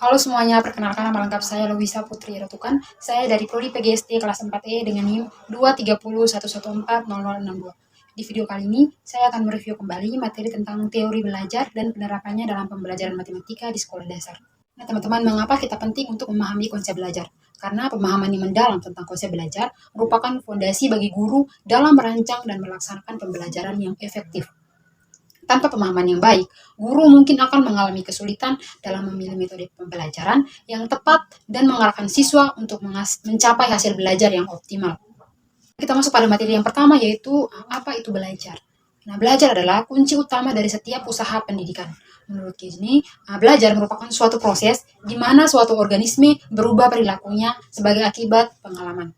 Halo semuanya, perkenalkan nama lengkap saya Lovisa Putri Ratukan. Saya dari Prodi PGST kelas 4E dengan NIM 23011400062. Di video kali ini, saya akan mereview kembali materi tentang teori belajar dan penerapannya dalam pembelajaran matematika di sekolah dasar. Nah teman-teman, mengapa kita penting untuk memahami konsep belajar? Karena pemahaman yang mendalam tentang konsep belajar merupakan fondasi bagi guru dalam merancang dan melaksanakan pembelajaran yang efektif. Tanpa pemahaman yang baik, guru mungkin akan mengalami kesulitan dalam memilih metode pembelajaran yang tepat dan mengarahkan siswa untuk mencapai hasil belajar yang optimal. Kita masuk pada materi yang pertama, yaitu apa itu belajar. Nah, belajar adalah kunci utama dari setiap usaha pendidikan. Menurut Gini, belajar merupakan suatu proses di mana suatu organisme berubah perilakunya sebagai akibat pengalaman.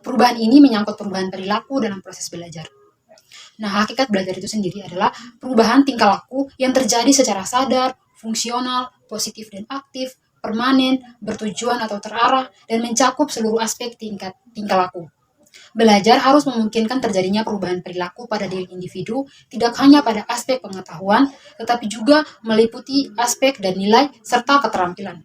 Perubahan ini menyangkut perubahan perilaku dalam proses belajar. Nah, hakikat belajar itu sendiri adalah perubahan tingkah laku yang terjadi secara sadar, fungsional, positif dan aktif, permanen, bertujuan atau terarah, dan mencakup seluruh aspek tingkah laku. Belajar harus memungkinkan terjadinya perubahan perilaku pada diri individu, tidak hanya pada aspek pengetahuan, tetapi juga meliputi aspek dan nilai serta keterampilan.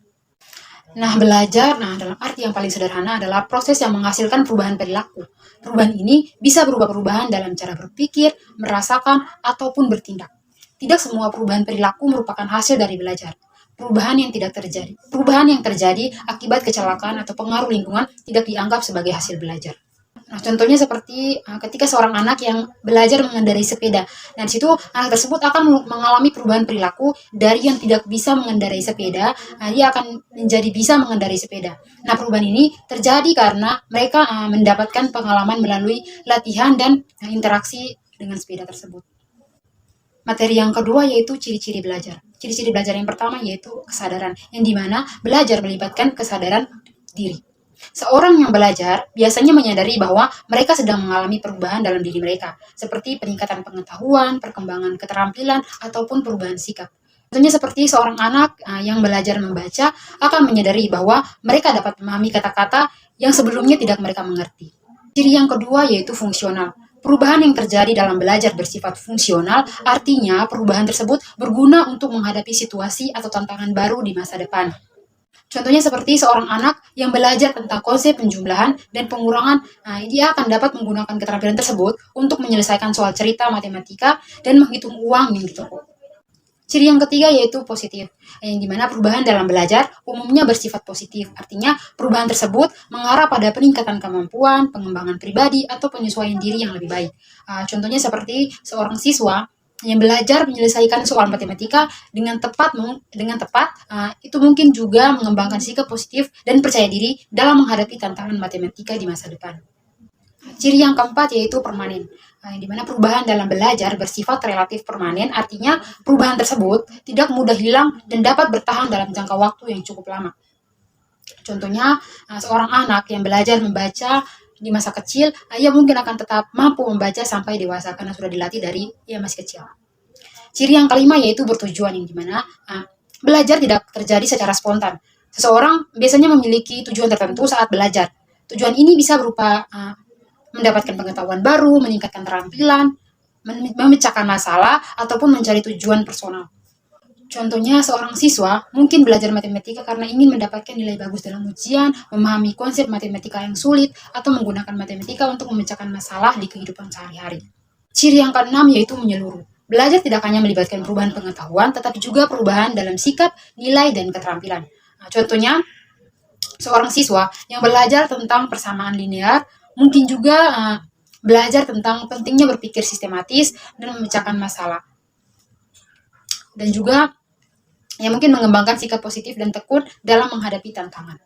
Nah, belajar, dalam arti yang paling sederhana adalah proses yang menghasilkan perubahan perilaku. Perubahan ini bisa berupa perubahan dalam cara berpikir, merasakan, ataupun bertindak. Tidak semua perubahan perilaku merupakan hasil dari belajar. Perubahan yang terjadi akibat kecelakaan atau pengaruh lingkungan tidak dianggap sebagai hasil belajar. Nah, contohnya seperti ketika seorang anak yang belajar mengendarai sepeda. Nah, di situ anak tersebut akan mengalami perubahan perilaku dari yang tidak bisa mengendarai sepeda, dia akan menjadi bisa mengendarai sepeda. Nah, perubahan ini terjadi karena mereka mendapatkan pengalaman melalui latihan dan interaksi dengan sepeda tersebut. Materi yang kedua yaitu ciri-ciri belajar. Ciri-ciri belajar yang pertama yaitu kesadaran, yang dimana belajar melibatkan kesadaran diri. Seorang yang belajar biasanya menyadari bahwa mereka sedang mengalami perubahan dalam diri mereka, seperti peningkatan pengetahuan, perkembangan keterampilan, ataupun perubahan sikap. Contohnya seperti seorang anak yang belajar membaca akan menyadari bahwa mereka dapat memahami kata-kata yang sebelumnya tidak mereka mengerti. Ciri yang kedua yaitu fungsional. Perubahan yang terjadi dalam belajar bersifat fungsional, artinya perubahan tersebut berguna untuk menghadapi situasi atau tantangan baru di masa depan. Contohnya seperti seorang anak yang belajar tentang konsep penjumlahan dan pengurangan, dia akan dapat menggunakan keterampilan tersebut untuk menyelesaikan soal cerita matematika dan menghitung uang yang di toko. Ciri yang ketiga yaitu positif, yang dimana perubahan dalam belajar umumnya bersifat positif, artinya perubahan tersebut mengarah pada peningkatan kemampuan, pengembangan pribadi, atau penyesuaian diri yang lebih baik. Contohnya seperti seorang siswa yang belajar menyelesaikan soal matematika dengan tepat, itu mungkin juga mengembangkan sikap positif dan percaya diri dalam menghadapi tantangan matematika di masa depan. Ciri yang keempat yaitu permanen, yang dimana perubahan dalam belajar bersifat relatif permanen, artinya perubahan tersebut tidak mudah hilang dan dapat bertahan dalam jangka waktu yang cukup lama. Contohnya, seorang anak yang belajar membaca di masa kecil, ia mungkin akan tetap mampu membaca sampai dewasa karena sudah dilatih dari ia masih kecil. Ciri yang kelima yaitu bertujuan, yang dimana belajar tidak terjadi secara spontan. Seseorang biasanya memiliki tujuan tertentu saat belajar. Tujuan ini bisa berupa mendapatkan pengetahuan baru, meningkatkan keterampilan, memecahkan masalah, ataupun mencari tujuan personal. Contohnya, seorang siswa mungkin belajar matematika karena ingin mendapatkan nilai bagus dalam ujian, memahami konsep matematika yang sulit, atau menggunakan matematika untuk memecahkan masalah di kehidupan sehari-hari. Ciri yang keenam yaitu menyeluruh. Belajar tidak hanya melibatkan perubahan pengetahuan, tetapi juga perubahan dalam sikap, nilai, dan keterampilan. Contohnya, seorang siswa yang belajar tentang persamaan linear mungkin juga belajar tentang pentingnya berpikir sistematis dan memecahkan masalah. Dan juga yang mungkin mengembangkan sikap positif dan tekun dalam menghadapi tantangan.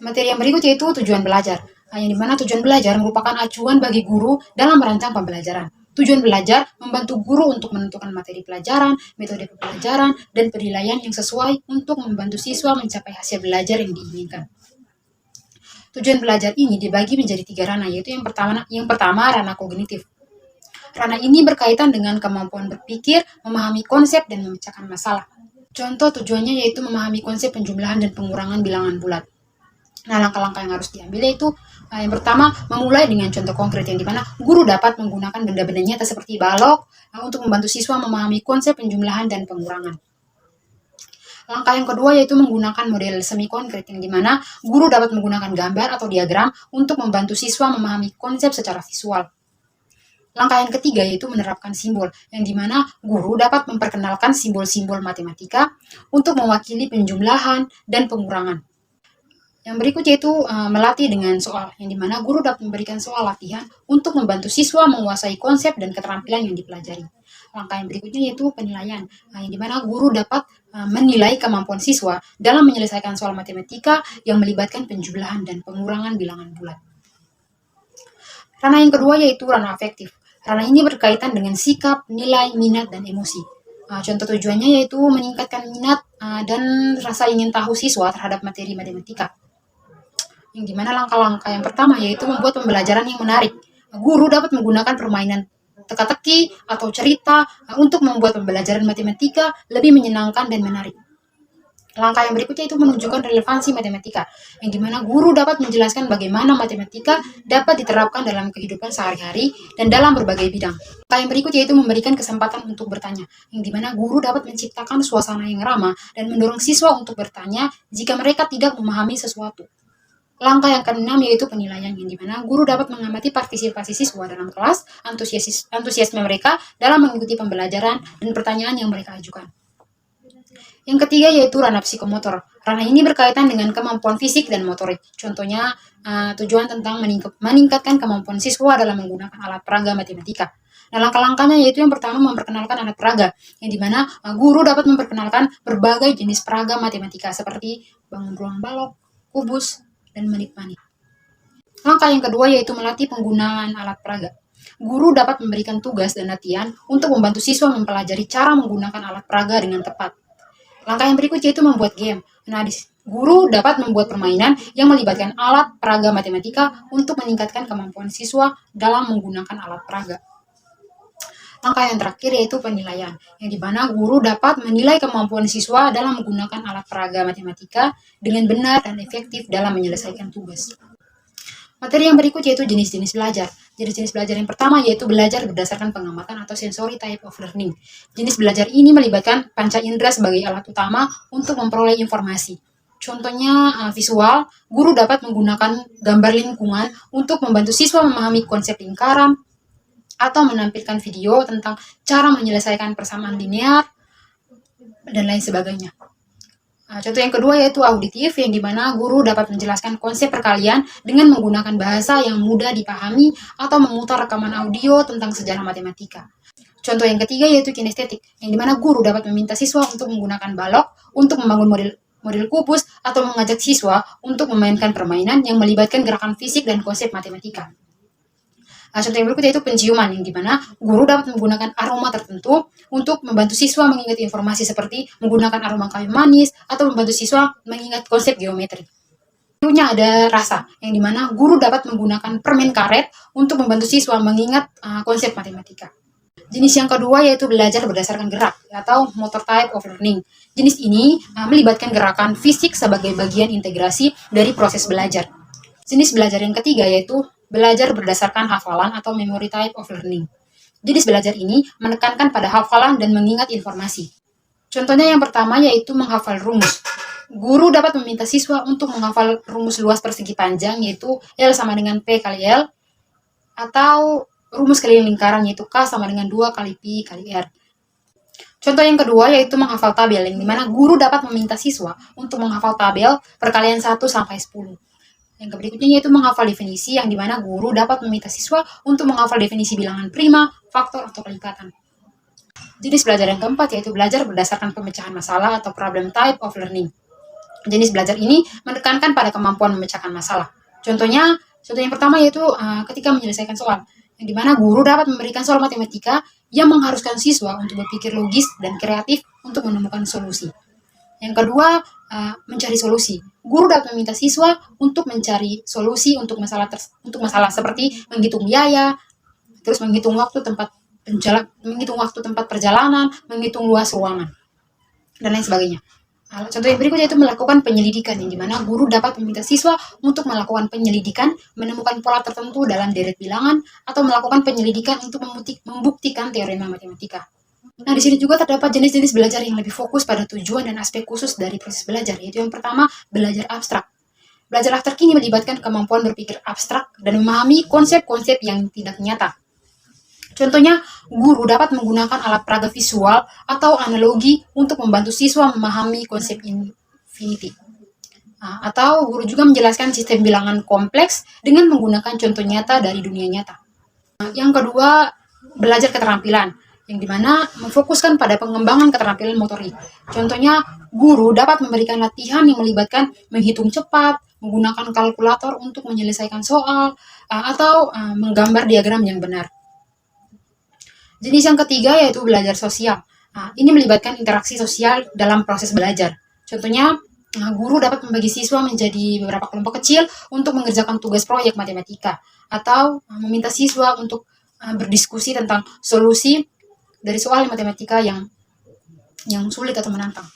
Materi yang berikut yaitu tujuan belajar, yang dimana tujuan belajar merupakan acuan bagi guru dalam merancang pembelajaran. Tujuan belajar membantu guru untuk menentukan materi pelajaran, metode pembelajaran, dan penilaian yang sesuai untuk membantu siswa mencapai hasil belajar yang diinginkan. Tujuan belajar ini dibagi menjadi 3 ranah, yaitu yang pertama ranah kognitif. Ranah ini berkaitan dengan kemampuan berpikir, memahami konsep, dan memecahkan masalah. Contoh tujuannya yaitu memahami konsep penjumlahan dan pengurangan bilangan bulat. Nah, langkah-langkah yang harus diambil yaitu yang pertama, memulai dengan contoh konkret yang dimana guru dapat menggunakan benda-benda nyata seperti balok untuk membantu siswa memahami konsep penjumlahan dan pengurangan. Langkah yang kedua yaitu menggunakan model semi konkret, yang dimana guru dapat menggunakan gambar atau diagram untuk membantu siswa memahami konsep secara visual. Langkah yang ketiga yaitu menerapkan simbol, yang dimana guru dapat memperkenalkan simbol-simbol matematika untuk mewakili penjumlahan dan pengurangan. Yang berikutnya itu melatih dengan soal, yang dimana guru dapat memberikan soal latihan untuk membantu siswa menguasai konsep dan keterampilan yang dipelajari. Langkah yang berikutnya yaitu penilaian, yang dimana guru dapat menilai kemampuan siswa dalam menyelesaikan soal matematika yang melibatkan penjumlahan dan pengurangan bilangan bulat. Ranah yang kedua yaitu ranah afektif. Ranah ini berkaitan dengan sikap, nilai, minat, dan emosi. Contoh tujuannya yaitu meningkatkan minat dan rasa ingin tahu siswa terhadap materi matematika. Yang dimana langkah-langkah yang pertama yaitu membuat pembelajaran yang menarik. Guru dapat menggunakan permainan teka-teki atau cerita untuk membuat pembelajaran matematika lebih menyenangkan dan menarik. Langkah yang berikutnya itu menunjukkan relevansi matematika, yang dimana guru dapat menjelaskan bagaimana matematika dapat diterapkan dalam kehidupan sehari-hari dan dalam berbagai bidang. Langkah yang berikutnya itu memberikan kesempatan untuk bertanya, yang dimana guru dapat menciptakan suasana yang ramah dan mendorong siswa untuk bertanya jika mereka tidak memahami sesuatu. Langkah yang keenam yaitu penilaian, yang dimana guru dapat mengamati partisipasi siswa dalam kelas, antusiasme mereka dalam mengikuti pembelajaran, dan pertanyaan yang mereka ajukan. Yang ketiga yaitu ranah psikomotor. Ranah ini berkaitan dengan kemampuan fisik dan motorik. Contohnya tujuan tentang meningkatkan kemampuan siswa dalam menggunakan alat peraga matematika. Nah, langkah-langkahnya yaitu yang pertama memperkenalkan alat peraga, yang dimana guru dapat memperkenalkan berbagai jenis peraga matematika seperti bangun ruang balok, kubus, dan menit-menit. Langkah yang kedua yaitu melatih penggunaan alat peraga. Guru dapat memberikan tugas dan latihan untuk membantu siswa mempelajari cara menggunakan alat peraga dengan tepat. Langkah yang berikutnya yaitu membuat game. Nah, guru dapat membuat permainan yang melibatkan alat peraga matematika untuk meningkatkan kemampuan siswa dalam menggunakan alat peraga. Langkah yang terakhir yaitu penilaian, yang dimana guru dapat menilai kemampuan siswa dalam menggunakan alat peraga matematika dengan benar dan efektif dalam menyelesaikan tugas. Materi yang berikut yaitu jenis-jenis belajar. Jenis-jenis belajar yang pertama yaitu belajar berdasarkan pengamatan atau sensory type of learning. Jenis belajar ini melibatkan panca indera sebagai alat utama untuk memperoleh informasi. Contohnya visual, guru dapat menggunakan gambar lingkungan untuk membantu siswa memahami konsep lingkaran, atau menampilkan video tentang cara menyelesaikan persamaan linear, dan lain sebagainya. Contoh yang kedua yaitu auditif, yang dimana guru dapat menjelaskan konsep perkalian dengan menggunakan bahasa yang mudah dipahami atau memutar rekaman audio tentang sejarah matematika. Contoh yang ketiga yaitu kinestetik, yang dimana guru dapat meminta siswa untuk menggunakan balok untuk membangun model kubus atau mengajak siswa untuk memainkan permainan yang melibatkan gerakan fisik dan konsep matematika. Contoh yang berikutnya yaitu penciuman, yang dimana guru dapat menggunakan aroma tertentu untuk membantu siswa mengingat informasi seperti menggunakan aroma kayu manis atau membantu siswa mengingat konsep geometri. Selanjutnya ada rasa, yang dimana guru dapat menggunakan permen karet untuk membantu siswa mengingat konsep matematika. Jenis yang kedua yaitu belajar berdasarkan gerak atau motor type of learning. Jenis ini melibatkan gerakan fisik sebagai bagian integrasi dari proses belajar. Jenis belajar yang ketiga yaitu belajar berdasarkan hafalan atau memory type of learning. Jenis belajar ini menekankan pada hafalan dan mengingat informasi. Contohnya yang pertama yaitu menghafal rumus. Guru dapat meminta siswa untuk menghafal rumus luas persegi panjang yaitu L sama dengan P kali L, atau rumus keliling lingkaran yaitu K sama dengan 2 kali Pi kali R. Contoh yang kedua yaitu menghafal tabel, yang dimana guru dapat meminta siswa untuk menghafal tabel perkalian 1 sampai 10. Yang berikutnya yaitu menghafal definisi, yang dimana guru dapat meminta siswa untuk menghafal definisi bilangan prima, faktor, atau kelipatan. Jenis belajar yang keempat yaitu belajar berdasarkan pemecahan masalah atau problem type of learning. Jenis belajar ini menekankan pada kemampuan memecahkan masalah. Contoh yang pertama yaitu ketika menyelesaikan soal, yang dimana guru dapat memberikan soal matematika yang mengharuskan siswa untuk berpikir logis dan kreatif untuk menemukan solusi. Yang kedua, mencari solusi. Guru dapat meminta siswa untuk mencari solusi untuk masalah seperti menghitung biaya, terus menghitung waktu tempat perjalanan, menghitung luas ruangan, dan lain sebagainya. Contoh yang berikutnya itu melakukan penyelidikan, yang dimana guru dapat meminta siswa untuk melakukan penyelidikan, menemukan pola tertentu dalam deret bilangan, atau melakukan penyelidikan untuk membuktikan teorema matematika. Nah, di sini juga terdapat jenis-jenis belajar yang lebih fokus pada tujuan dan aspek khusus dari proses belajar, yaitu yang pertama, belajar abstrak. Belajar abstrak ini melibatkan kemampuan berpikir abstrak dan memahami konsep-konsep yang tidak nyata. Contohnya, guru dapat menggunakan alat peraga visual atau analogi untuk membantu siswa memahami konsep infinity. Nah, atau guru juga menjelaskan sistem bilangan kompleks dengan menggunakan contoh nyata dari dunia nyata. Nah, yang kedua, belajar keterampilan, yang dimana memfokuskan pada pengembangan keterampilan motorik. Contohnya, guru dapat memberikan latihan yang melibatkan menghitung cepat, menggunakan kalkulator untuk menyelesaikan soal, atau menggambar diagram yang benar. Jenis yang ketiga yaitu belajar sosial. Nah, ini melibatkan interaksi sosial dalam proses belajar. Contohnya, guru dapat membagi siswa menjadi beberapa kelompok kecil untuk mengerjakan tugas proyek matematika, atau meminta siswa untuk berdiskusi tentang solusi dari soal matematika yang sulit atau menantang.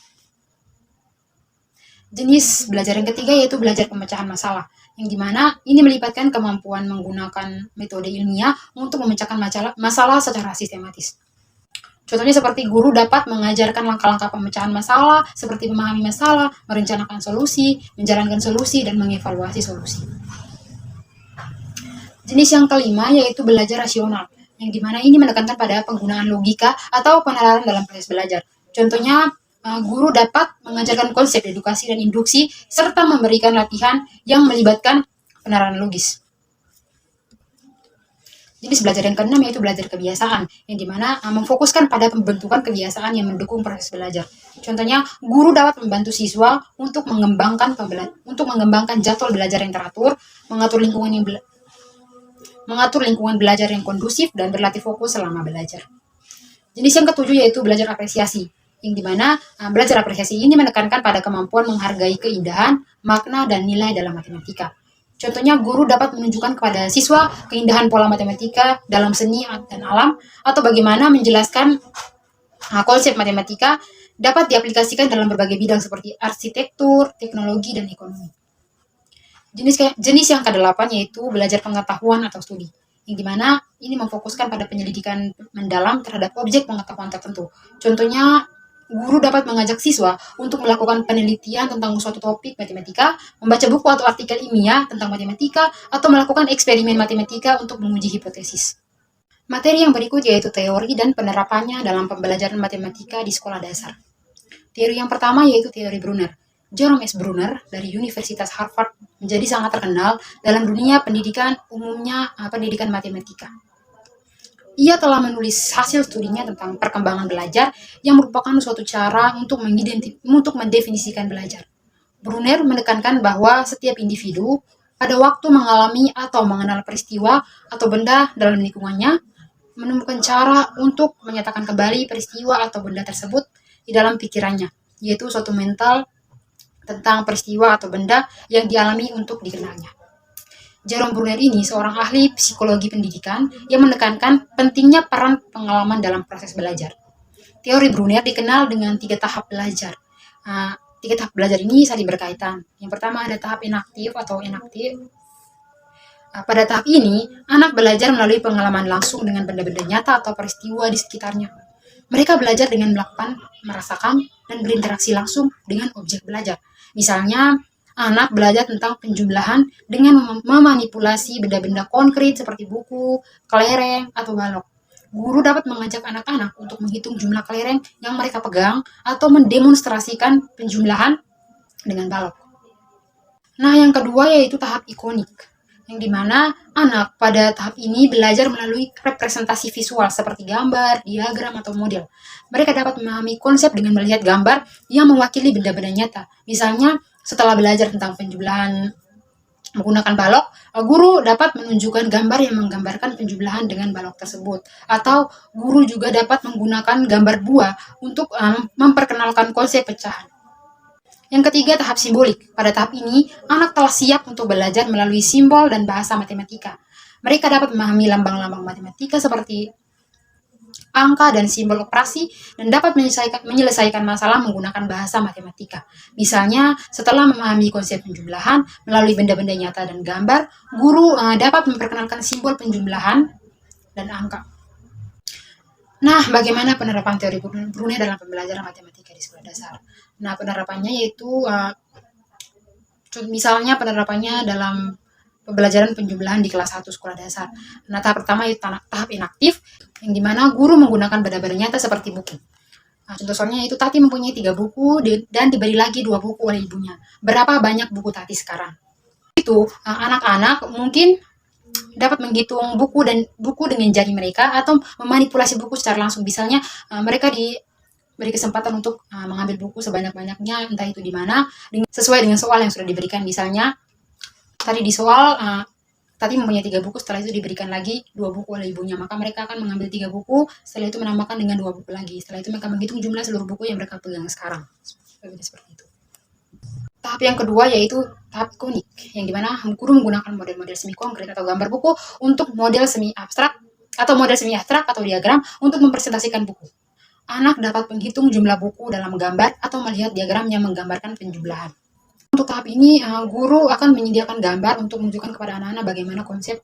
Jenis belajar yang ketiga yaitu belajar pemecahan masalah, yang dimana ini melibatkan kemampuan menggunakan metode ilmiah untuk memecahkan masalah secara sistematis. Contohnya seperti guru dapat mengajarkan langkah-langkah pemecahan masalah, seperti memahami masalah, merencanakan solusi, menjalankan solusi, dan mengevaluasi solusi. Jenis yang kelima yaitu belajar rasional, yang dimana ini menekankan pada penggunaan logika atau penalaran dalam proses belajar. Contohnya, guru dapat mengajarkan konsep dedukasi dan induksi, serta memberikan latihan yang melibatkan penalaran logis. Jenis belajar yang keenam yaitu belajar kebiasaan, yang dimana memfokuskan pada pembentukan kebiasaan yang mendukung proses belajar. Contohnya, guru dapat membantu siswa untuk mengembangkan jadwal belajar yang teratur, mengatur lingkungan belajar yang kondusif, dan berlatih fokus selama belajar. Jenis yang ketujuh yaitu belajar apresiasi, yang dimana belajar apresiasi ini menekankan pada kemampuan menghargai keindahan, makna, dan nilai dalam matematika. Contohnya, guru dapat menunjukkan kepada siswa keindahan pola matematika dalam seni dan alam, atau bagaimana menjelaskan konsep matematika dapat diaplikasikan dalam berbagai bidang seperti arsitektur, teknologi, dan ekonomi. Jenis yang kedelapan yaitu belajar pengetahuan atau studi, yang dimana ini memfokuskan pada penyelidikan mendalam terhadap objek pengetahuan tertentu. Contohnya, guru dapat mengajak siswa untuk melakukan penelitian tentang suatu topik matematika, membaca buku atau artikel ilmiah tentang matematika, atau melakukan eksperimen matematika untuk menguji hipotesis. Materi yang berikut yaitu teori dan penerapannya dalam pembelajaran matematika di sekolah dasar. Teori yang pertama yaitu teori Brunner. Jerome S. Brunner dari Universitas Harvard menjadi sangat terkenal dalam dunia pendidikan, umumnya pendidikan matematika. Ia telah menulis hasil studinya tentang perkembangan belajar yang merupakan suatu cara untuk mendefinisikan belajar. Brunner menekankan bahwa setiap individu pada waktu mengalami atau mengenal peristiwa atau benda dalam lingkungannya, menemukan cara untuk menyatakan kembali peristiwa atau benda tersebut di dalam pikirannya, yaitu suatu mental tentang peristiwa atau benda yang dialami untuk dikenalnya. Jerome Brunner ini seorang ahli psikologi pendidikan yang menekankan pentingnya peran pengalaman dalam proses belajar. Teori Brunner dikenal dengan 3 tahap belajar. 3 tahap belajar ini saling berkaitan. Yang pertama ada tahap inaktif atau inaktif. Pada tahap ini, anak belajar melalui pengalaman langsung dengan benda-benda nyata atau peristiwa di sekitarnya. Mereka belajar dengan merasakan, dan berinteraksi langsung dengan objek belajar. Misalnya, anak belajar tentang penjumlahan dengan memanipulasi benda-benda konkret seperti buku, kelereng, atau balok. Guru dapat mengajak anak-anak untuk menghitung jumlah kelereng yang mereka pegang atau mendemonstrasikan penjumlahan dengan balok. Nah, yang kedua yaitu tahap ikonik, yang dimana anak pada tahap ini belajar melalui representasi visual seperti gambar, diagram, atau model. Mereka dapat memahami konsep dengan melihat gambar yang mewakili benda-benda nyata. Misalnya, setelah belajar tentang penjumlahan menggunakan balok, guru dapat menunjukkan gambar yang menggambarkan penjumlahan dengan balok tersebut. Atau guru juga dapat menggunakan gambar buah untuk memperkenalkan konsep pecahan. Yang ketiga, tahap simbolik. Pada tahap ini, anak telah siap untuk belajar melalui simbol dan bahasa matematika. Mereka dapat memahami lambang-lambang matematika seperti angka dan simbol operasi, dan dapat menyelesaikan masalah menggunakan bahasa matematika. Misalnya, setelah memahami konsep penjumlahan melalui benda-benda nyata dan gambar, guru dapat memperkenalkan simbol penjumlahan dan angka. Nah, bagaimana penerapan teori Brunei dalam pembelajaran matematika di sekolah dasar? Nah, penerapannya yaitu misalnya penerapannya dalam pembelajaran penjumlahan di kelas 1 sekolah dasar. Nah, tahap pertama itu tahap inaktif, yang dimana guru menggunakan benda-benda nyata seperti buku. Nah, contoh soalnya itu Tati mempunyai 3 buku dan diberi lagi 2 buku oleh ibunya. Berapa banyak buku Tati sekarang? Itu anak-anak mungkin dapat menghitung buku dengan jari mereka atau memanipulasi buku secara langsung. Misalnya mereka diberi kesempatan untuk mengambil buku sebanyak-banyaknya, entah itu di mana, sesuai dengan soal yang sudah diberikan. Misalnya tadi di soal tadi mempunyai 3 buku, setelah itu diberikan lagi 2 buku oleh ibunya, maka mereka akan mengambil 3 buku, setelah itu menambahkan dengan 2 buku lagi, setelah itu mereka menghitung jumlah seluruh buku yang mereka pegang sekarang. Seperti itu. Tahap yang kedua yaitu tahap konik, yang dimana guru menggunakan model-model semi konkret atau gambar buku untuk model semi abstrak atau diagram untuk mempresentasikan buku. Anak dapat menghitung jumlah buku dalam gambar atau melihat diagram yang menggambarkan penjumlahan. Untuk tahap ini, guru akan menyediakan gambar untuk menunjukkan kepada anak-anak bagaimana konsep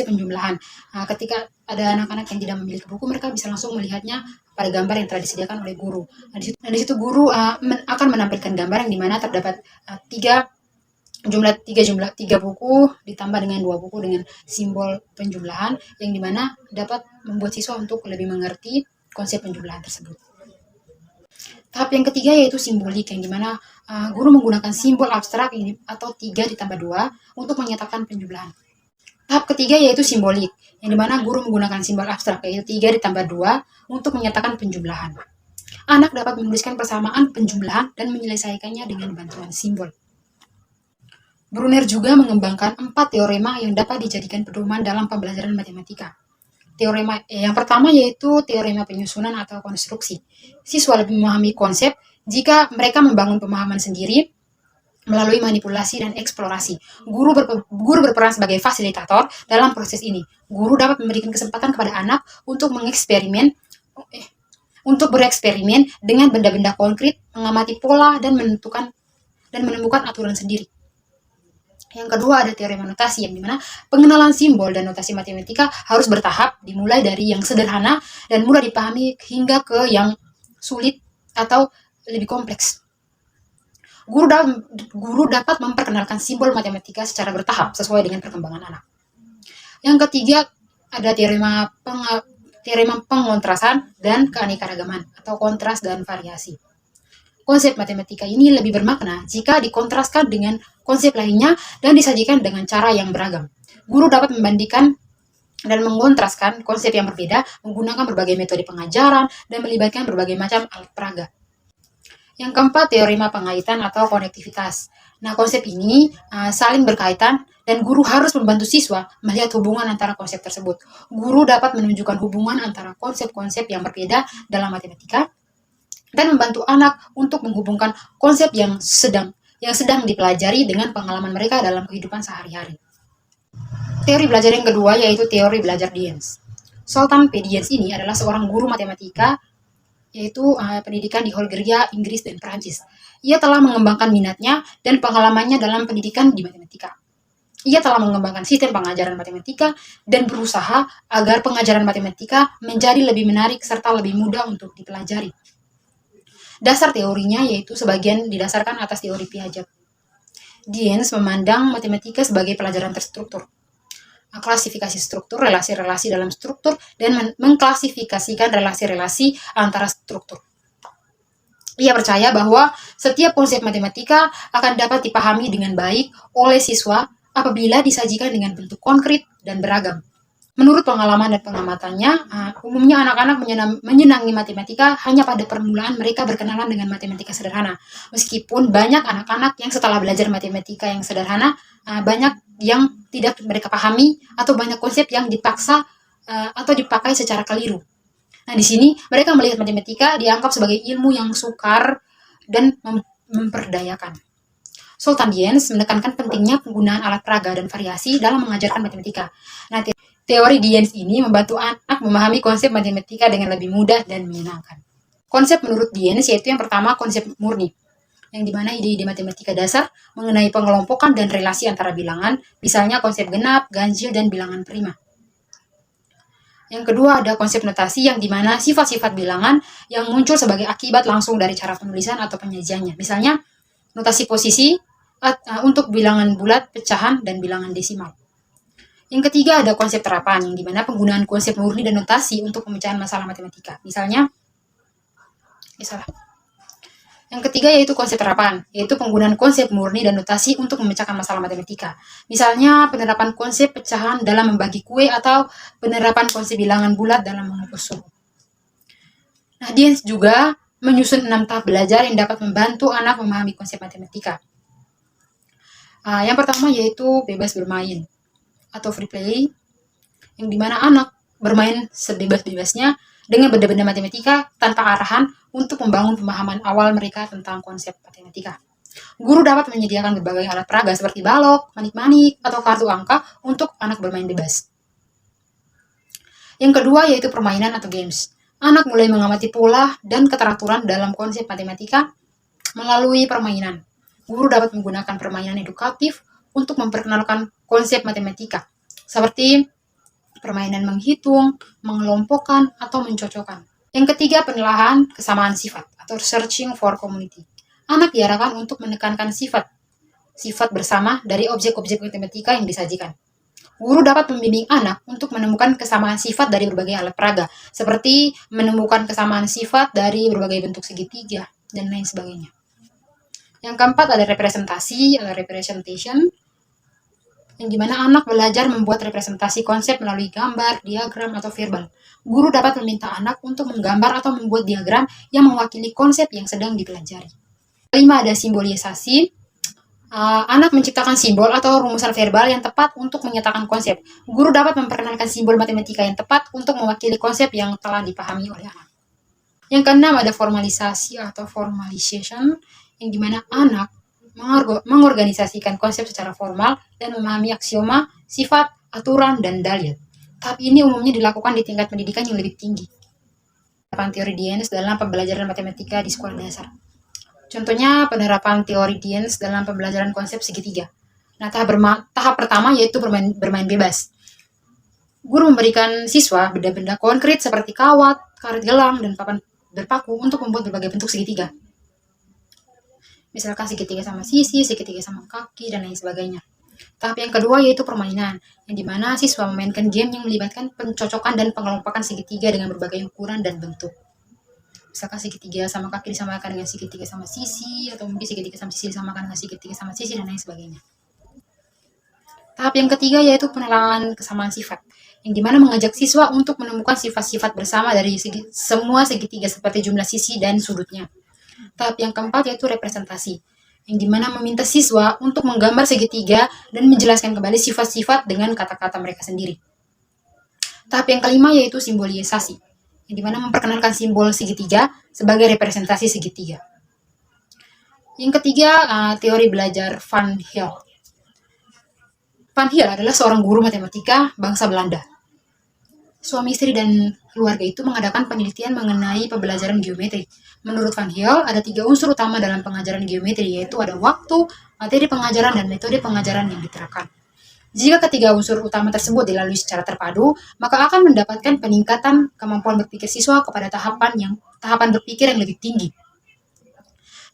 penjumlahan. Ketika ada anak-anak yang tidak memiliki buku, mereka bisa langsung melihatnya pada gambar yang telah disediakan oleh guru. Di situ guru akan menampilkan gambar yang dimana terdapat tiga buku ditambah dengan 2 buku dengan simbol penjumlahan, yang dimana dapat membuat siswa untuk lebih mengerti konsep penjumlahan tersebut. Tahap yang ketiga yaitu simbolik, yang dimana guru menggunakan simbol abstrak atau 3+2 untuk menyatakan penjumlahan. Tahap ketiga yaitu simbolik, yang dimana guru menggunakan simbol abstrak yaitu 3+2 untuk menyatakan penjumlahan. Anak dapat menuliskan persamaan penjumlahan dan menyelesaikannya dengan bantuan simbol. Brunner juga mengembangkan 4 teorema yang dapat dijadikan pedoman dalam pembelajaran matematika. Teorema yang pertama yaitu teorema penyusunan atau konstruksi. Siswa lebih memahami konsep jika mereka membangun pemahaman sendiri melalui manipulasi dan eksplorasi. Guru berperan sebagai fasilitator dalam proses ini. Guru dapat memberikan kesempatan kepada anak untuk bereksperimen dengan benda-benda konkret, mengamati pola dan menemukan aturan sendiri. Yang kedua ada teorema notasi, yang dimana pengenalan simbol dan notasi matematika harus bertahap, dimulai dari yang sederhana dan mudah dipahami hingga ke yang sulit atau lebih kompleks. Guru dapat memperkenalkan simbol matematika secara bertahap sesuai dengan perkembangan anak. Yang ketiga ada teorema pengontrasan dan keanekaragaman atau kontras dan variasi. Konsep matematika ini lebih bermakna jika dikontraskan dengan konsep lainnya dan disajikan dengan cara yang beragam. Guru dapat membandingkan dan mengontraskan konsep yang berbeda menggunakan berbagai metode pengajaran dan melibatkan berbagai macam alat peraga. Yang keempat, teorema pengaitan atau konektivitas. Nah, konsep ini saling berkaitan dan guru harus membantu siswa melihat hubungan antara konsep tersebut. Guru dapat menunjukkan hubungan antara konsep-konsep yang berbeda dalam matematika dan membantu anak untuk menghubungkan konsep yang sedang dipelajari dengan pengalaman mereka dalam kehidupan sehari-hari. Teori belajar yang kedua yaitu teori belajar Diens. Sultan P. Diens ini adalah seorang guru matematika, yaitu pendidikan di Hulgaria, Inggris, dan Perancis. Ia telah mengembangkan minatnya dan pengalamannya dalam pendidikan di matematika. Ia telah mengembangkan sistem pengajaran matematika dan berusaha agar pengajaran matematika menjadi lebih menarik serta lebih mudah untuk dipelajari. Dasar teorinya yaitu sebagian didasarkan atas teori Piaget. Diens memandang matematika sebagai pelajaran terstruktur. Klasifikasi struktur, relasi-relasi dalam struktur, dan mengklasifikasikan relasi-relasi antara struktur. Ia percaya bahwa setiap konsep matematika akan dapat dipahami dengan baik oleh siswa apabila disajikan dengan bentuk konkret dan beragam. Menurut pengalaman dan pengamatannya, umumnya anak-anak menyenangi matematika hanya pada permulaan mereka berkenalan dengan matematika sederhana. Meskipun banyak anak-anak yang setelah belajar matematika yang sederhana, banyak yang tidak mereka pahami atau banyak konsep yang dipaksa atau dipakai secara keliru. Nah, di sini mereka melihat matematika dianggap sebagai ilmu yang sukar dan memperdayakan. Sultan Diens menekankan pentingnya penggunaan alat peraga dan variasi dalam mengajarkan matematika. Nah, teori Diens ini membantu anak memahami konsep matematika dengan lebih mudah dan menyenangkan. Konsep menurut Diens yaitu yang pertama konsep murni, yang dimana ide-ide matematika dasar mengenai pengelompokan dan relasi antara bilangan, misalnya konsep genap, ganjil, dan bilangan prima. Yang kedua ada konsep notasi yang dimana sifat-sifat bilangan yang muncul sebagai akibat langsung dari cara penulisan atau penyajiannya. Misalnya notasi posisi untuk bilangan bulat, pecahan, dan bilangan desimal. Yang ketiga ada konsep terapan yang dimana penggunaan konsep murni dan notasi untuk pemecahan masalah matematika. Misalnya, Yang ketiga yaitu konsep terapan, yaitu penggunaan konsep murni dan notasi untuk memecahkan masalah matematika. Misalnya penerapan konsep pecahan dalam membagi kue atau penerapan konsep bilangan bulat dalam mengukur suhu. Nah, dia juga menyusun 6 tahap belajar yang dapat membantu anak memahami konsep matematika. Yang pertama yaitu bebas bermain atau free play, yang dimana anak bermain sebebas-bebasnya dengan benda-benda matematika tanpa arahan untuk membangun pemahaman awal mereka tentang konsep matematika. Guru dapat menyediakan berbagai alat peraga seperti balok, manik-manik, atau kartu angka untuk anak bermain bebas. Yang kedua yaitu permainan atau games. Anak mulai mengamati pola dan keteraturan dalam konsep matematika melalui permainan. Guru dapat menggunakan permainan edukatif untuk memperkenalkan konsep matematika, seperti permainan menghitung, mengelompokkan, atau mencocokkan. Yang ketiga, penilaian kesamaan sifat atau searching for community. Anak diarahkan untuk menekankan sifat bersama dari objek-objek matematika yang disajikan. Guru dapat membimbing anak untuk menemukan kesamaan sifat dari berbagai alat peraga, seperti menemukan kesamaan sifat dari berbagai bentuk segitiga, dan lain sebagainya. Yang keempat ada representasi atau representation, yang dimana anak belajar membuat representasi konsep melalui gambar, diagram, atau verbal. Guru dapat meminta anak untuk menggambar atau membuat diagram yang mewakili konsep yang sedang dipelajari. Kelima ada simbolisasi. Anak menciptakan simbol atau rumusan verbal yang tepat untuk menyatakan konsep. Guru dapat memperkenalkan simbol matematika yang tepat untuk mewakili konsep yang telah dipahami oleh anak. Yang keenam ada formalisasi atau formalization, yang dimana anak mengorganisasikan konsep secara formal dan memahami aksioma, sifat, aturan, dan dalil. Tahap ini umumnya dilakukan di tingkat pendidikan yang lebih tinggi. Penerapan teori Diens dalam pembelajaran matematika di sekolah dasar. Contohnya penerapan teori Diens dalam pembelajaran konsep segitiga. Nah, tahap pertama yaitu bermain bebas. Guru memberikan siswa benda-benda konkret seperti kawat, karet gelang, dan papan berpaku untuk membuat berbagai bentuk segitiga. Misalkan segitiga sama sisi, segitiga sama kaki, dan lain sebagainya. Tahap yang kedua yaitu permainan, yang dimana siswa memainkan game yang melibatkan pencocokan dan pengelompokan segitiga dengan berbagai ukuran dan bentuk. Misalkan segitiga sama kaki disamakan dengan segitiga sama sisi, atau mungkin segitiga sama sisi disamakan dengan segitiga sama sisi, dan lain sebagainya. Tahap yang ketiga yaitu penelaran kesamaan sifat, yang dimana mengajak siswa untuk menemukan sifat-sifat bersama dari semua segitiga seperti jumlah sisi dan sudutnya. Tahap yang keempat yaitu representasi, yang dimana meminta siswa untuk menggambar segitiga dan menjelaskan kembali sifat-sifat dengan kata-kata mereka sendiri. Tahap yang kelima yaitu simbolisasi, yang dimana memperkenalkan simbol segitiga sebagai representasi segitiga. Yang ketiga, teori belajar Van Heel. Van Heel adalah seorang guru matematika bangsa Belanda. Suami istri dan keluarga itu mengadakan penelitian mengenai pembelajaran geometri. Menurut Van Heel, ada 3 unsur utama dalam pengajaran geometri, yaitu ada waktu, materi pengajaran, dan metode pengajaran yang diterapkan. Jika ketiga unsur utama tersebut dilalui secara terpadu, maka akan mendapatkan peningkatan kemampuan berpikir siswa kepada tahapan berpikir yang lebih tinggi.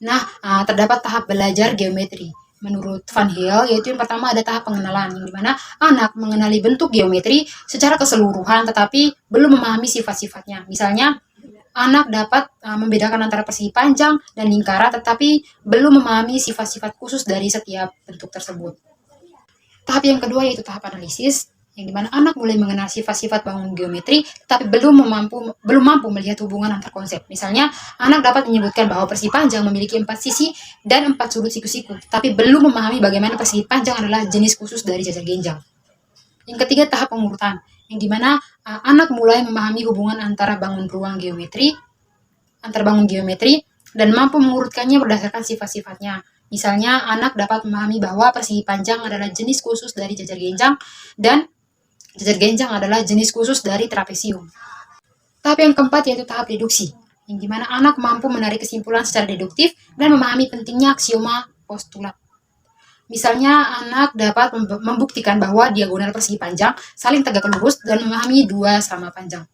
Nah, terdapat tahap belajar geometri. Menurut Van Heel, yaitu yang pertama ada tahap pengenalan, yang dimana anak mengenali bentuk geometri secara keseluruhan tetapi belum memahami sifat-sifatnya. Misalnya, anak dapat membedakan antara persegi panjang dan lingkaran tetapi belum memahami sifat-sifat khusus dari setiap bentuk tersebut. Tahap yang kedua yaitu tahap analisis, yang dimana anak mulai mengenal sifat-sifat bangun geometri tetapi belum mampu melihat hubungan antar konsep. Misalnya, anak dapat menyebutkan bahwa persegi panjang memiliki 4 sisi dan 4 sudut siku-siku, tapi belum memahami bagaimana persegi panjang adalah jenis khusus dari jajar genjang. Yang ketiga, tahap pengurutan, yang dimana anak mulai memahami hubungan antara bangun geometri dan mampu mengurutkannya berdasarkan sifat-sifatnya. Misalnya, anak dapat memahami bahwa persegi panjang adalah jenis khusus dari jajar genjang dan jajar genjang adalah jenis khusus dari trapesium. Tahap yang keempat yaitu tahap deduksi, yang dimana anak mampu menarik kesimpulan secara deduktif dan memahami pentingnya aksioma postulat. Misalnya, anak dapat membuktikan bahwa diagonal persegi panjang saling tegak lurus dan memahami dua sama panjang.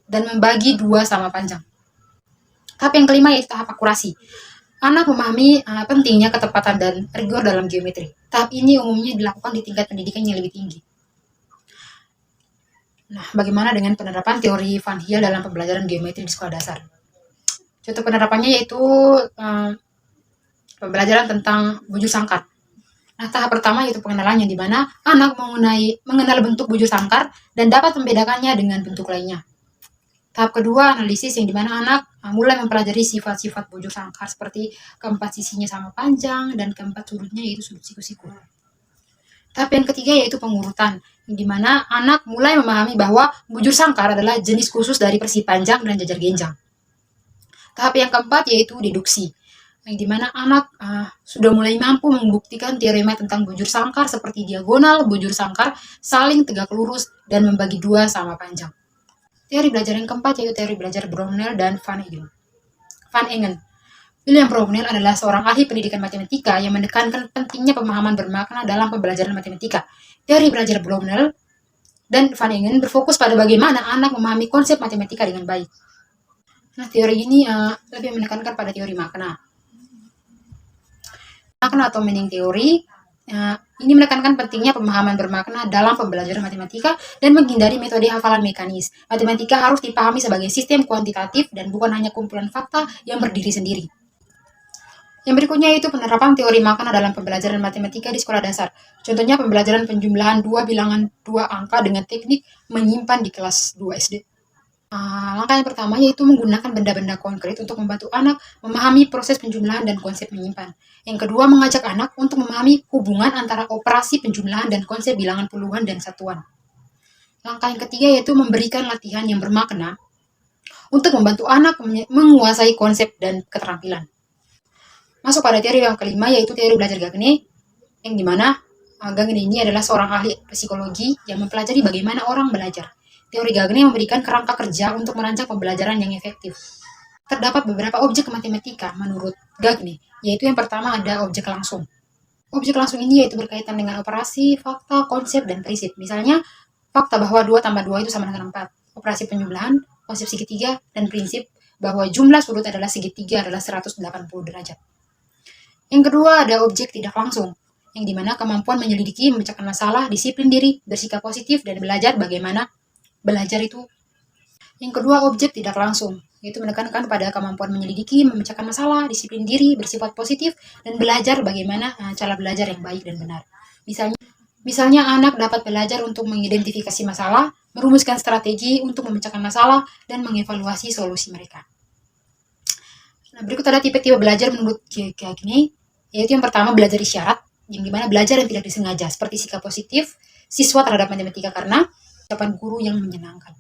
Dan membagi dua sama panjang. Tahap yang kelima yaitu tahap akurasi. Anak memahami pentingnya ketepatan dan rigor dalam geometri. Tahap ini umumnya dilakukan di tingkat pendidikan yang lebih tinggi. Nah, bagaimana dengan penerapan teori Van Hiel dalam pembelajaran geometri di sekolah dasar? Contoh penerapannya yaitu pembelajaran tentang bujur sangkar. Nah, tahap pertama yaitu pengenalannya, di mana anak mengenal bentuk bujur sangkar dan dapat membedakannya dengan bentuk lainnya. Tahap kedua, analisis, yang dimana anak mulai mempelajari sifat-sifat bujur sangkar seperti keempat sisinya sama panjang dan keempat sudutnya yaitu sudut siku-siku. Tahap yang ketiga yaitu pengurutan, yang dimana anak mulai memahami bahwa bujur sangkar adalah jenis khusus dari persegi panjang dan jajar genjang. Tahap yang keempat yaitu deduksi, yang dimana anak sudah mulai mampu membuktikan teorema tentang bujur sangkar seperti diagonal bujur sangkar saling tegak lurus dan membagi dua sama panjang. Teori belajar yang keempat yaitu teori belajar Brownell dan Van Engen. William Brownell adalah seorang ahli pendidikan matematika yang menekankan pentingnya pemahaman bermakna dalam pembelajaran matematika. Teori belajar Brownell dan Van Engen berfokus pada bagaimana anak memahami konsep matematika dengan baik. Nah, teori ini lebih menekankan pada teori makna. Makna atau meaning teori ini menekankan pentingnya pemahaman bermakna dalam pembelajaran matematika dan menghindari metode hafalan mekanis. Matematika harus dipahami sebagai sistem kuantitatif dan bukan hanya kumpulan fakta yang berdiri sendiri. Yang berikutnya yaitu penerapan teori makna dalam pembelajaran matematika di sekolah dasar. Contohnya pembelajaran penjumlahan dua bilangan dua angka dengan teknik menyimpan di kelas 2 SD. Langkah yang pertama yaitu menggunakan benda-benda konkret untuk membantu anak memahami proses penjumlahan dan konsep menyimpan. Yang kedua, mengajak anak untuk memahami hubungan antara operasi penjumlahan dan konsep bilangan puluhan dan satuan. Langkah yang ketiga yaitu memberikan latihan yang bermakna untuk membantu anak menguasai konsep dan keterampilan. Masuk pada teori yang kelima yaitu teori belajar Gagne, yang dimana Gagne ini adalah seorang ahli psikologi yang mempelajari bagaimana orang belajar. Teori Gagne memberikan kerangka kerja untuk merancang pembelajaran yang efektif. Terdapat beberapa objek matematika menurut Gagne, yaitu yang pertama ada objek langsung. Objek langsung ini yaitu berkaitan dengan operasi, fakta, konsep, dan prinsip. Misalnya, fakta bahwa 2 tambah 2 itu sama dengan 4. Operasi penjumlahan, konsep segitiga, dan prinsip bahwa jumlah sudut adalah segitiga adalah 180 derajat. Yang kedua ada objek tidak langsung, yang dimana kemampuan menyelidiki, memecahkan masalah, disiplin diri, bersikap positif, dan belajar bagaimana belajar itu. Yang kedua objek tidak langsung, yaitu menekankan pada kemampuan menyelidiki, memecahkan masalah, disiplin diri, bersifat positif, dan belajar bagaimana cara belajar yang baik dan benar. Misalnya anak dapat belajar untuk mengidentifikasi masalah, merumuskan strategi untuk memecahkan masalah, dan mengevaluasi solusi mereka. Nah, berikut ada tipe-tipe belajar menurut Gagne, yaitu yang pertama belajar isyarat, yang dimana belajar yang tidak disengaja, seperti sikap positif siswa terhadap matematika karena ucapan guru yang menyenangkan.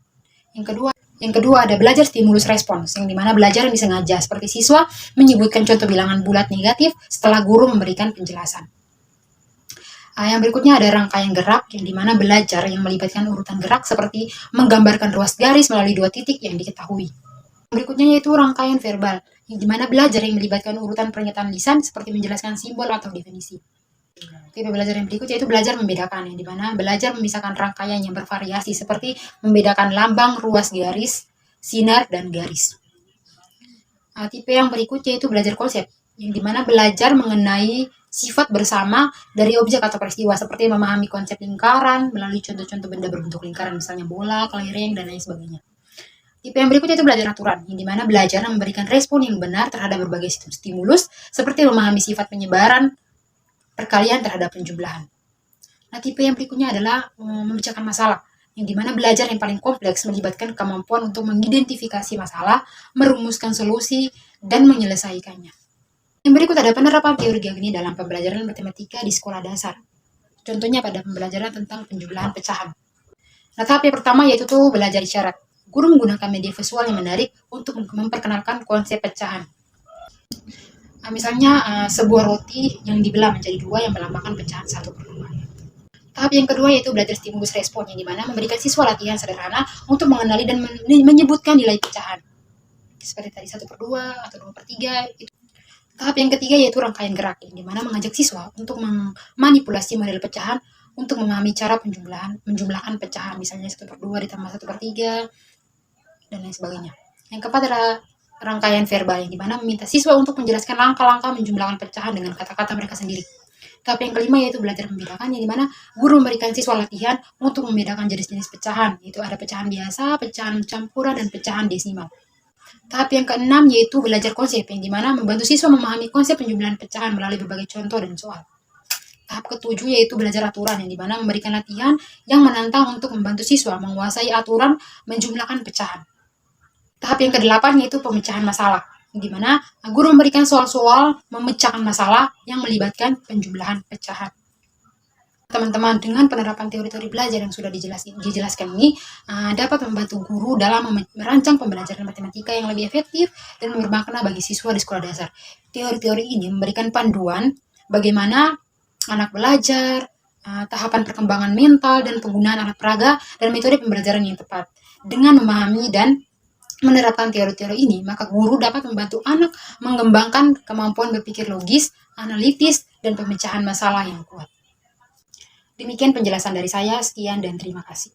Yang kedua ada belajar stimulus respons, yang dimana belajar yang disengaja, seperti siswa menyebutkan contoh bilangan bulat negatif setelah guru memberikan penjelasan. Yang berikutnya ada rangkaian gerak, yang dimana belajar yang melibatkan urutan gerak seperti menggambarkan ruas garis melalui 2 titik yang diketahui. Yang berikutnya yaitu rangkaian verbal, yang dimana belajar yang melibatkan urutan pernyataan lisan seperti menjelaskan simbol atau definisi. Tipe belajar yang berikut yaitu belajar membedakan, yang dimana belajar memisahkan rangkaian yang bervariasi seperti membedakan lambang, ruas garis, sinar, dan garis. Tipe yang berikut yaitu belajar konsep, yang dimana belajar mengenai sifat bersama dari objek atau peristiwa seperti memahami konsep lingkaran melalui contoh-contoh benda berbentuk lingkaran, misalnya bola, kelereng, dan lain sebagainya. Tipe yang berikutnya itu belajar aturan, yang dimana belajar memberikan respon yang benar terhadap berbagai stimulus seperti memahami sifat penyebaran, perkalian terhadap penjumlahan. Nah, tipe yang berikutnya adalah memecahkan masalah, yang dimana belajar yang paling kompleks melibatkan kemampuan untuk mengidentifikasi masalah, merumuskan solusi, dan menyelesaikannya. Yang berikut ada penerapan teori Gagne dalam pembelajaran matematika di sekolah dasar. Contohnya pada pembelajaran tentang penjumlahan pecahan. Nah, tahap yang pertama yaitu belajar isyarat. Guru menggunakan media visual yang menarik untuk memperkenalkan konsep pecahan. Misalnya sebuah roti yang dibelah menjadi 2 yang melambangkan pecahan 1/2. Tahap yang kedua yaitu belajar stimulus respon, yang dimana memberikan siswa latihan sederhana untuk mengenali dan menyebutkan nilai pecahan. Seperti tadi 1/2 atau 2/3. Tahap yang ketiga yaitu rangkaian gerak, yang dimana mengajak siswa untuk memanipulasi model pecahan untuk memahami cara menjumlahkan pecahan, misalnya 1/2 ditambah 1/3, dan lain sebagainya. Yang keempat adalah rangkaian verbal, yang dimana meminta siswa untuk menjelaskan langkah-langkah menjumlahkan pecahan dengan kata-kata mereka sendiri. Tahap yang kelima yaitu belajar membedakan, yang dimana guru memberikan siswa latihan untuk membedakan jenis-jenis pecahan, yaitu ada pecahan biasa, pecahan campuran, dan pecahan desimal. Tahap yang keenam yaitu belajar konsep, yang dimana membantu siswa memahami konsep penjumlahan pecahan melalui berbagai contoh dan soal. Tahap ketujuh yaitu belajar aturan, yang dimana memberikan latihan yang menantang untuk membantu siswa menguasai aturan menjumlahkan pecahan. Tahap yang kedelapan yaitu pemecahan masalah, yang dimana guru memberikan soal-soal memecahkan masalah yang melibatkan penjumlahan pecahan. Teman-teman, dengan penerapan teori-teori belajar yang sudah dijelaskan ini dapat membantu guru dalam merancang pembelajaran matematika yang lebih efektif dan bermakna bagi siswa di sekolah dasar. Teori-teori ini memberikan panduan bagaimana anak belajar, tahapan perkembangan mental, dan penggunaan alat peraga dan metode pembelajaran yang tepat. Dengan memahami dan menerapkan teori-teori ini, maka guru dapat membantu anak mengembangkan kemampuan berpikir logis, analitis, dan pemecahan masalah yang kuat. Demikian penjelasan dari saya, sekian dan terima kasih.